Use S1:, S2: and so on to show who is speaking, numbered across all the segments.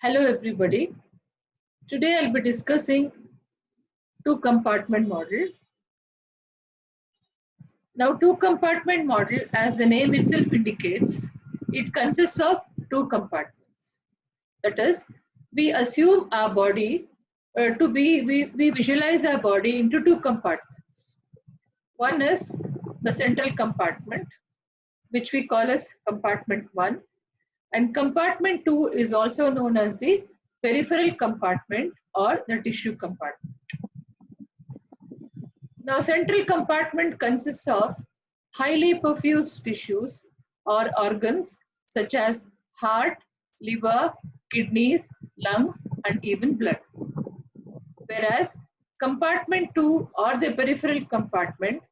S1: Hello everybody. Today I'll be discussing two compartment model. Now two compartment model, as the name itself indicates, it consists of two compartments. That is, we assume our body we visualize our body into two compartments. One is the central compartment, which we call as compartment 1, and compartment 2 is also known as the peripheral compartment or the tissue compartment. Now, central compartment consists of highly perfused tissues or organs such as heart, liver, kidneys, lungs, and even blood. Whereas compartment 2 or the peripheral compartment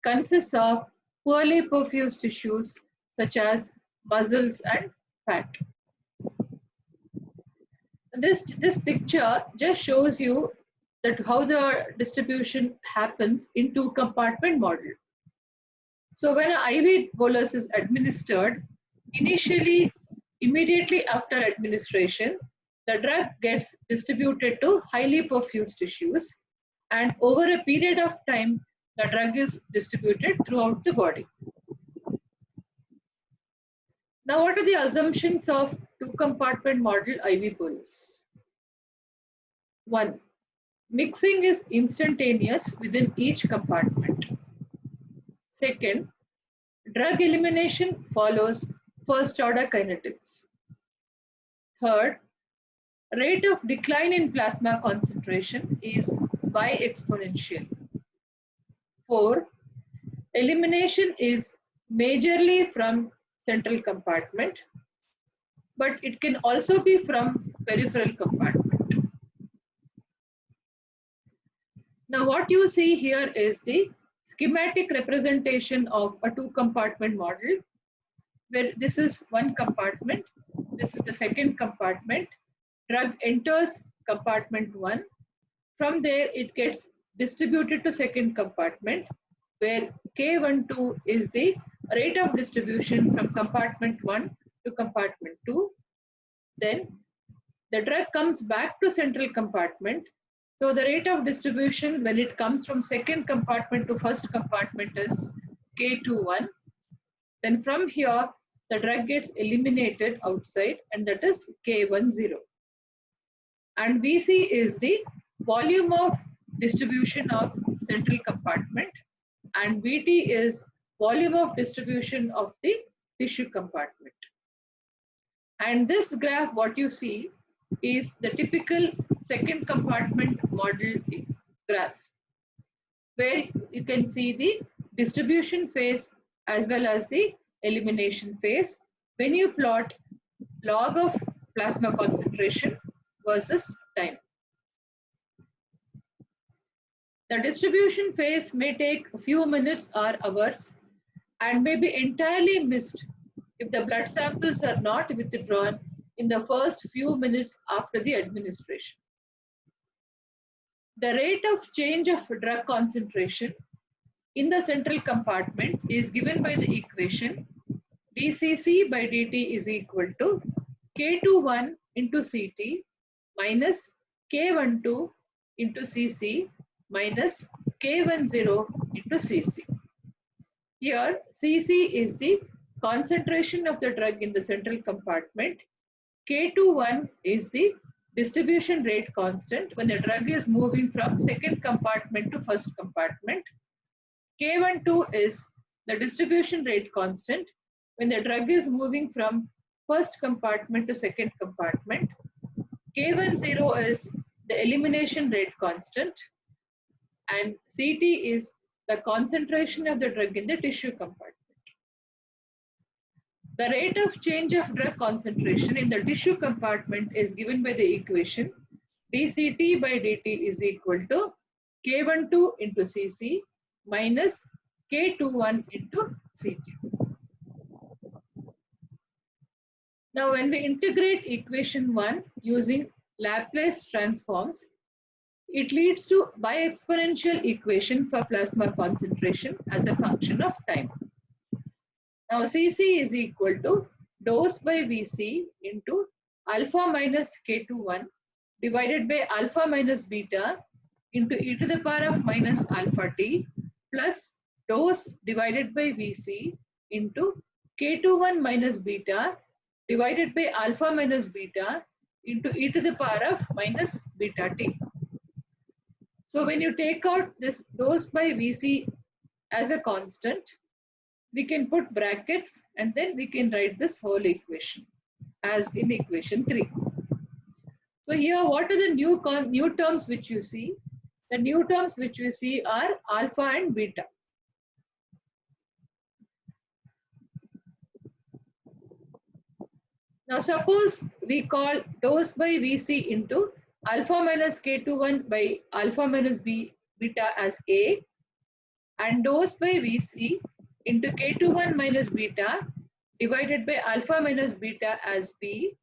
S1: consists of poorly perfused tissues such as muscles and fat. This picture just shows you that how the distribution happens in two compartment model. So when an IV bolus is administered, immediately after administration, the drug gets distributed to highly perfused tissues, and over a period of time, the drug is distributed throughout the body. Now, what are the assumptions of two compartment model IV bolus? 1. Mixing is instantaneous within each compartment. Second, drug elimination follows first order kinetics. Third, rate of decline in plasma concentration is bi-exponential. 4. Elimination is majorly from central compartment, but it can also be from peripheral compartment. Now what you see here is the schematic representation of a two compartment model, where this is one compartment, this is the second compartment. Drug enters compartment 1. From there it gets distributed to second compartment, where K12 is the rate of distribution from compartment 1 to compartment 2. Then the drug comes back to central compartment. So the rate of distribution when it comes from second compartment to first compartment is K21. Then from here, the drug gets eliminated outside, and that is K10. And VC is the volume of distribution of central compartment, and VT is volume of distribution of the tissue compartment. And this graph, what you see, is the typical second compartment model graph, where you can see the distribution phase as well as the elimination phase when you plot log of plasma concentration versus time. The distribution phase may take a few minutes or hours and may be entirely missed if the blood samples are not withdrawn in the first few minutes after the administration. The rate of change of drug concentration in the central compartment is given by the equation dCC by dt is equal to K21 into Ct minus K12 into Cc minus K10 into Cc. Here Cc is the concentration of the drug in the central compartment. K21 is the distribution rate constant when the drug is moving from second compartment to first compartment. K12 is the distribution rate constant when the drug is moving from first compartment to second compartment. K10 is the elimination rate constant, and Ct is the concentration of the drug in the tissue compartment. The rate of change of drug concentration in the tissue compartment is given by the equation dCt by dt is equal to K12 into Cc minus K21 into Ct. Now when we integrate equation 1 using Laplace transforms, it leads to bi-exponential equation for plasma concentration as a function of time. Now Cc is equal to dose by Vc into alpha minus K21 divided by alpha minus beta into e to the power of minus alpha t plus dose divided by Vc into K21 minus beta divided by alpha minus beta into e to the power of minus beta t. So when you take out this dose by Vc as a constant, we can put brackets and then we can write this whole equation as in equation 3. So here, what are the new terms which you see? The new terms which you see are alpha and beta. Now suppose we call dose by Vc into alpha minus K21 by alpha minus beta as A and dose by Vc into K21 minus beta divided by alpha minus beta as B.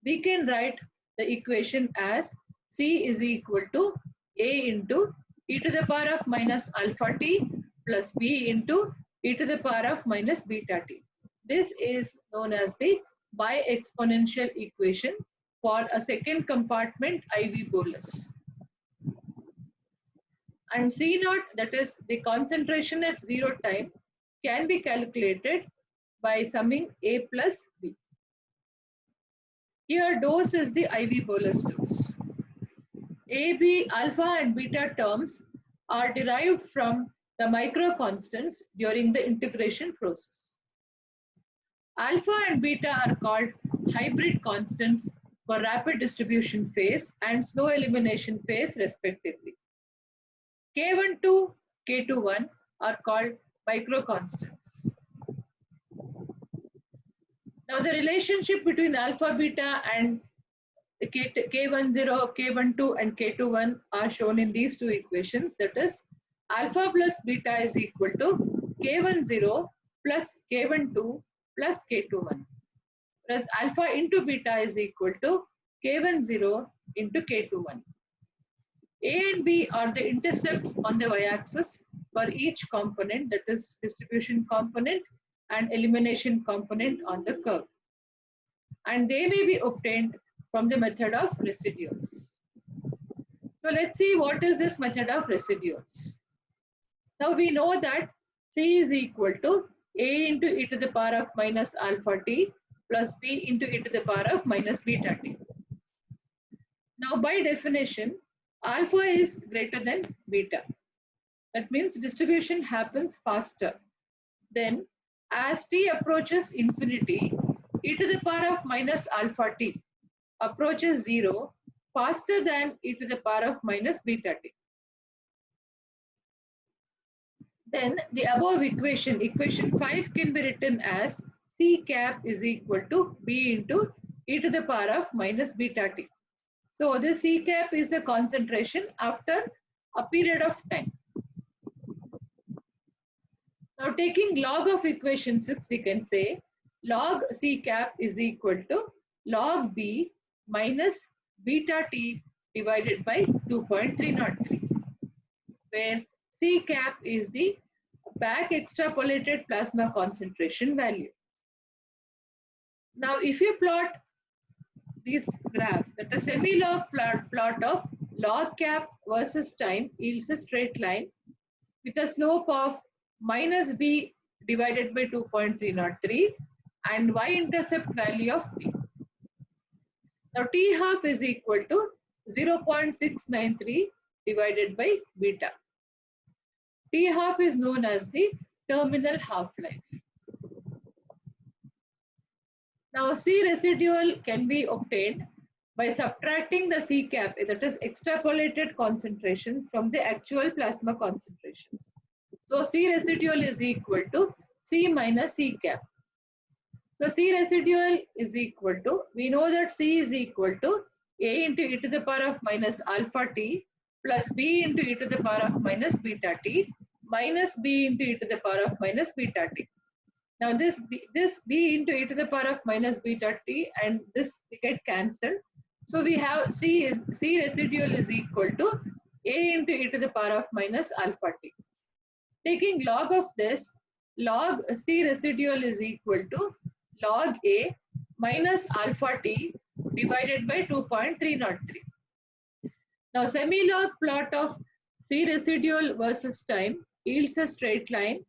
S1: We can write the equation as C is equal to A into e to the power of minus alpha t plus B into e to the power of minus beta t. This is known as the bi-exponential equation for a second compartment IV bolus. And C naught, that is the concentration at 0 time, can be calculated by summing A plus B. Here dose is the IV bolus dose. A, B, alpha and beta terms are derived from the micro constants during the integration process. Alpha and beta are called hybrid constants for rapid distribution phase and slow elimination phase respectively. K12, K21 are called micro constants. Now the relationship between alpha, beta and K10, K12 and K21 are shown in these two equations. That is, alpha plus beta is equal to K10 plus K12 plus K21. Whereas alpha into beta is equal to K10 into K21. A and B are the intercepts on the y-axis for each component, that is distribution component and elimination component on the curve. And they may be obtained from the method of residuals. So let's see what is this method of residuals. Now we know that C is equal to A into e to the power of minus alpha t plus B into e to the power of minus beta t. Now by definition, alpha is greater than beta. That means distribution happens faster. Then as t approaches infinity, e to the power of minus alpha t approaches 0 faster than e to the power of minus beta t. Then the above equation, equation 5, can be written as C cap is equal to B into e to the power of minus beta t. So the C cap is the concentration after a period of time. Now taking log of equation 6, we can say log C cap is equal to log B minus beta t divided by 2.303, where C cap is the back extrapolated plasma concentration value. Now if you plot this graph, that a semi-log plot of log cap versus time yields a straight line with a slope of minus b divided by 2.303 and y-intercept value of b. Now t half is equal to 0.693 divided by beta. T half is known as the terminal half-life. Now C residual can be obtained by subtracting the C cap, that is extrapolated concentrations, from the actual plasma concentrations. So C residual is equal to C minus C cap. So C residual is equal to, we know that C is equal to A into e to the power of minus alpha t plus B into e to the power of minus beta t minus B into e to the power of minus beta t. Now this B into e to the power of minus beta t and this get cancelled. So we have C residual is equal to A into e to the power of minus alpha t. Taking log of this, log C residual is equal to log A minus alpha t divided by 2.303. Now semi-log plot of C residual versus time yields a straight line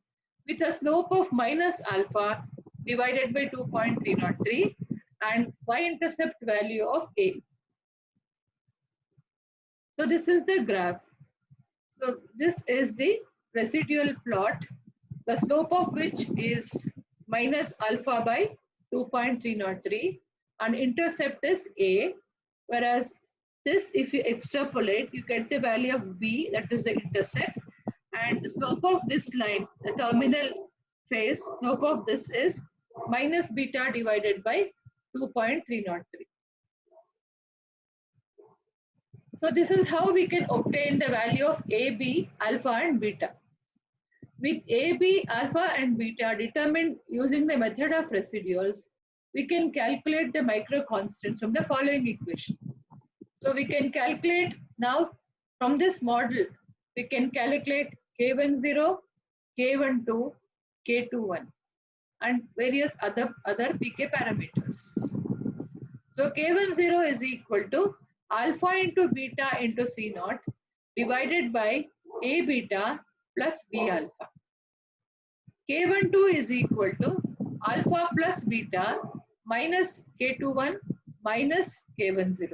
S1: with a slope of minus alpha divided by 2.303 and y-intercept value of A. So this is the graph. So this is the residual plot, the slope of which is minus alpha by 2.303 and intercept is A, whereas this, if you extrapolate, you get the value of B, that is the intercept, and the slope of this line, the terminal phase, slope of this is minus beta divided by 2.303. So this is how we can obtain the value of A, B, alpha and beta. With A, B, alpha and beta determined using the method of residuals, we can calculate the micro constants from the following equation. So we can calculate now from this model, we can calculate K10, K12, K21 and various other pK parameters. So K10 is equal to alpha into beta into C naught divided by A beta plus B alpha. K12 is equal to alpha plus beta minus K21 minus K10.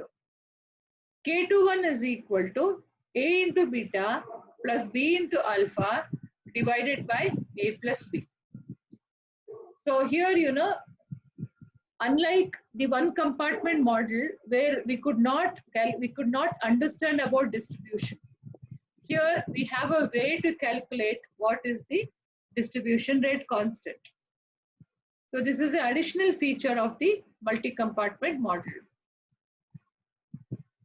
S1: K21 is equal to A into beta plus B into alpha divided by A plus B. So here, unlike the one compartment model where we could not understand about distribution, here we have a way to calculate what is the distribution rate constant. So this is the additional feature of the multi-compartment model.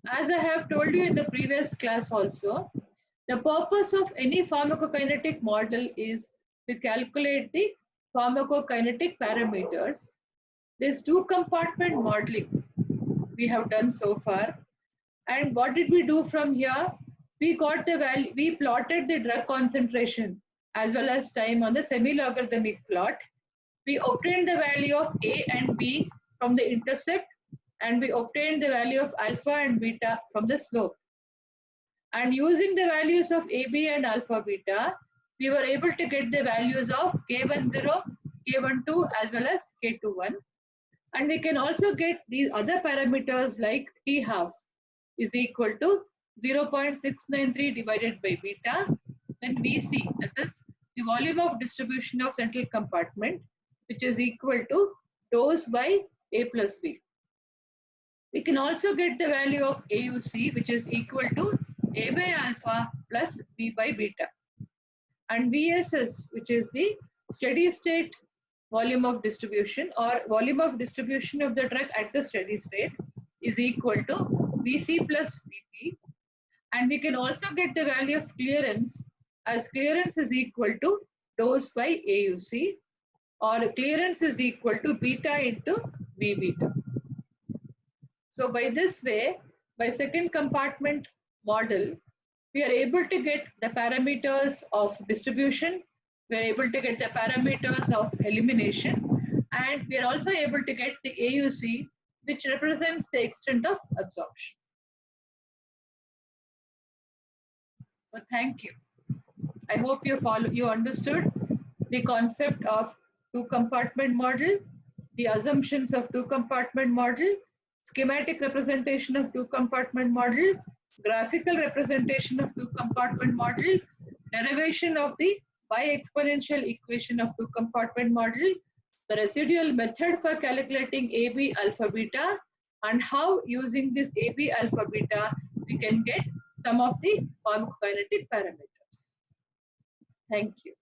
S1: As I have told you in the previous class also, the purpose of any pharmacokinetic model is to calculate the pharmacokinetic parameters. This two-compartment modeling we have done so far. And what did we do from here? We got the value, we plotted the drug concentration as well as time on the semi-logarithmic plot. We obtained the value of A and B from the intercept, and we obtained the value of alpha and beta from the slope. And using the values of AB and alpha beta, we were able to get the values of K10, K12 as well as K21. And we can also get these other parameters like T half is equal to 0.693 divided by beta. Then VC, that is the volume of distribution of central compartment, which is equal to dose by A plus B. We can also get the value of AUC, which is equal to A by alpha plus B by beta. And VSS, which is the steady state volume of distribution or volume of distribution of the drug at the steady state, is equal to VC plus VT. And we can also get the value of clearance, as clearance is equal to dose by AUC, or clearance is equal to beta into V beta. So by this way, by second compartment model, we are able to get the parameters of distribution, we are able to get the parameters of elimination, and we are also able to get the AUC, which represents the extent of absorption. So thank you. I hope you understood the concept of two compartment model, the assumptions of two compartment model, schematic representation of two compartment model, graphical representation of two compartment model, derivation of the bi-exponential equation of two compartment model, the residual method for calculating AB alpha beta, and how using this AB alpha beta we can get some of the pharmacokinetic parameters. Thank you.